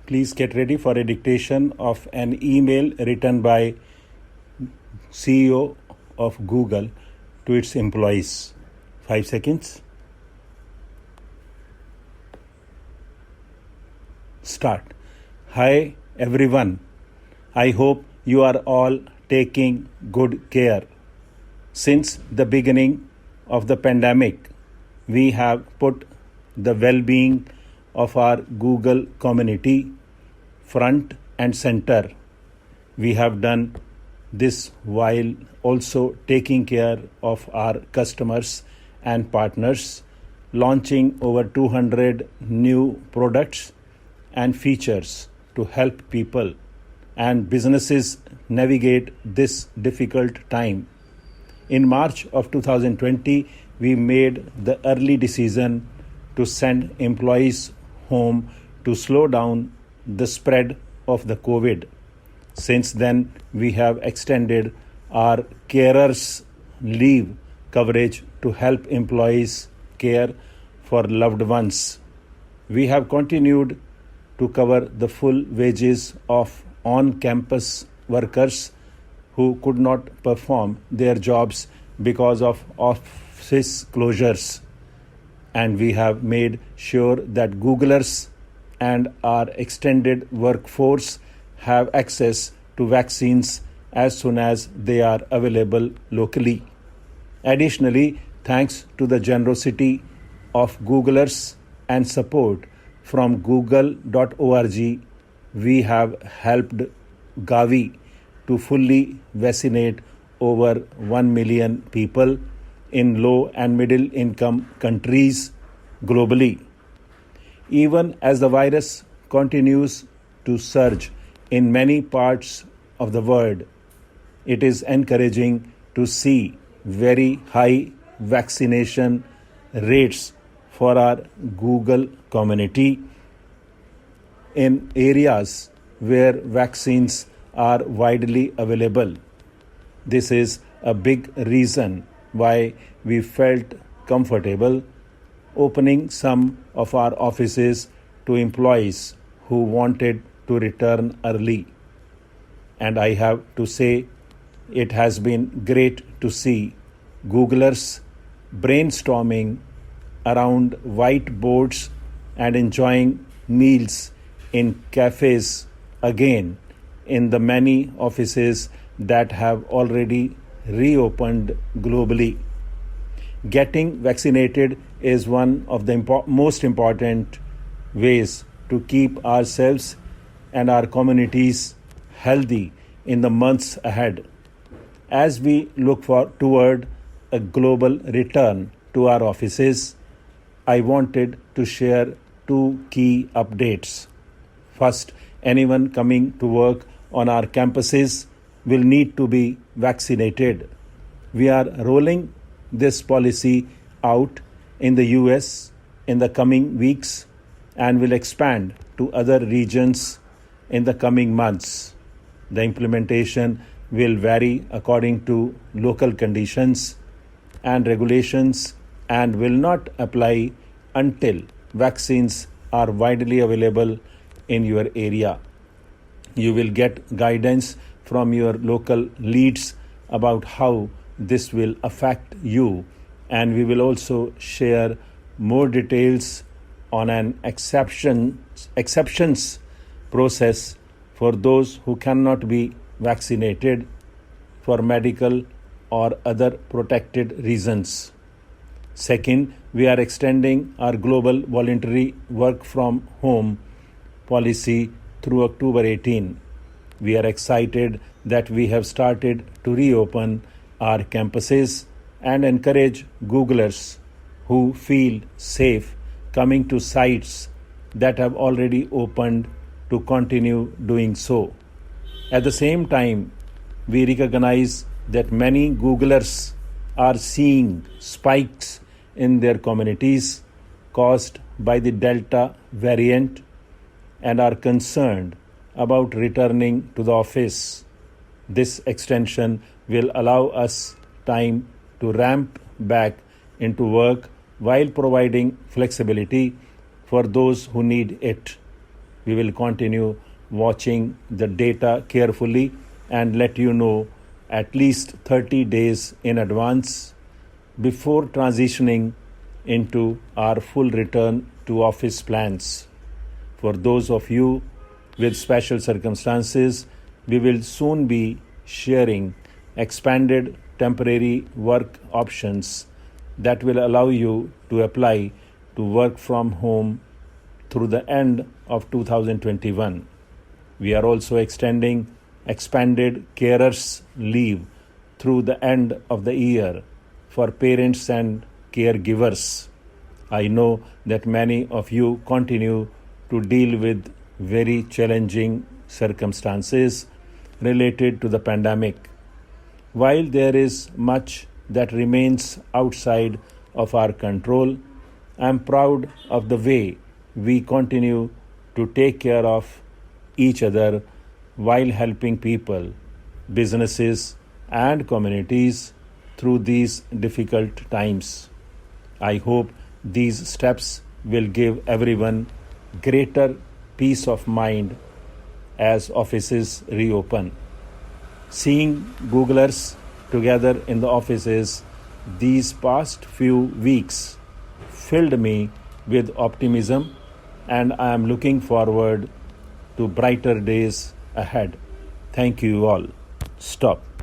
Please get ready for a dictation of an email written by CEO of Google to its employees. 5 seconds. Start. Hi everyone. I hope you are all taking good care. Since the beginning of the pandemic, we have put the well-being of our Google community front and center. We have done this while also taking care of our customers and partners, launching over 200 new products and features to help people and businesses navigate this difficult time. In March of 2020, we made the early decision to send employees home to slow down the spread of the COVID. Since then, we have extended our carers leave coverage to help employees care for loved ones. We have continued to cover the full wages of on-campus workers who could not perform their jobs because of office closures. And we have made sure that Googlers and our extended workforce have access to vaccines as soon as they are available locally. Additionally, thanks to the generosity of Googlers and support from google.org, we have helped Gavi to fully vaccinate over 1 million people in low and middle income countries globally. Even as the virus continues to surge in many parts of the world, it is encouraging to see very high vaccination rates for our Google community in areas where vaccines are widely available. This is a big reason why we felt comfortable opening some of our offices to employees who wanted to return early. And I have to say, it has been great to see Googlers brainstorming around whiteboards and enjoying meals in cafes again in the many offices that have already reopened globally. Getting vaccinated is one of the most important ways to keep ourselves and our communities healthy in the months ahead. As we look toward a global return to our offices, I wanted to share 2 key updates. First, anyone coming to work on our campuses will need to be vaccinated. We are rolling this policy out in the US in the coming weeks and will expand to other regions in the coming months. The implementation will vary according to local conditions and regulations and will not apply until vaccines are widely available in your area. You will get guidance from your local leads about how this will affect you, and we will also share more details on an exceptions process for those who cannot be vaccinated for medical or other protected reasons. Second, we are extending our global voluntary work from home policy through October 18. We are excited that we have started to reopen our campuses and encourage Googlers who feel safe coming to sites that have already opened to continue doing so. At the same time, we recognize that many Googlers are seeing spikes in their communities caused by the Delta variant and are concerned about returning to the office. This extension will allow us time to ramp back into work while providing flexibility for those who need it. We will continue watching the data carefully and let you know at least 30 days in advance before transitioning into our full return to office plans. For those of you with special circumstances, we will soon be sharing expanded temporary work options that will allow you to apply to work from home through the end of 2021. We are also extending expanded carers leave through the end of the year for parents and caregivers. I know that many of you continue to deal with very challenging circumstances related to the pandemic. While there is much that remains outside of our control, I am proud of the way we continue to take care of each other while helping people, businesses, and communities through these difficult times. I hope these steps will give everyone greater peace of mind as offices reopen. Seeing Googlers together in the offices these past few weeks filled me with optimism, and I am looking forward to brighter days ahead. Thank you all. Stop.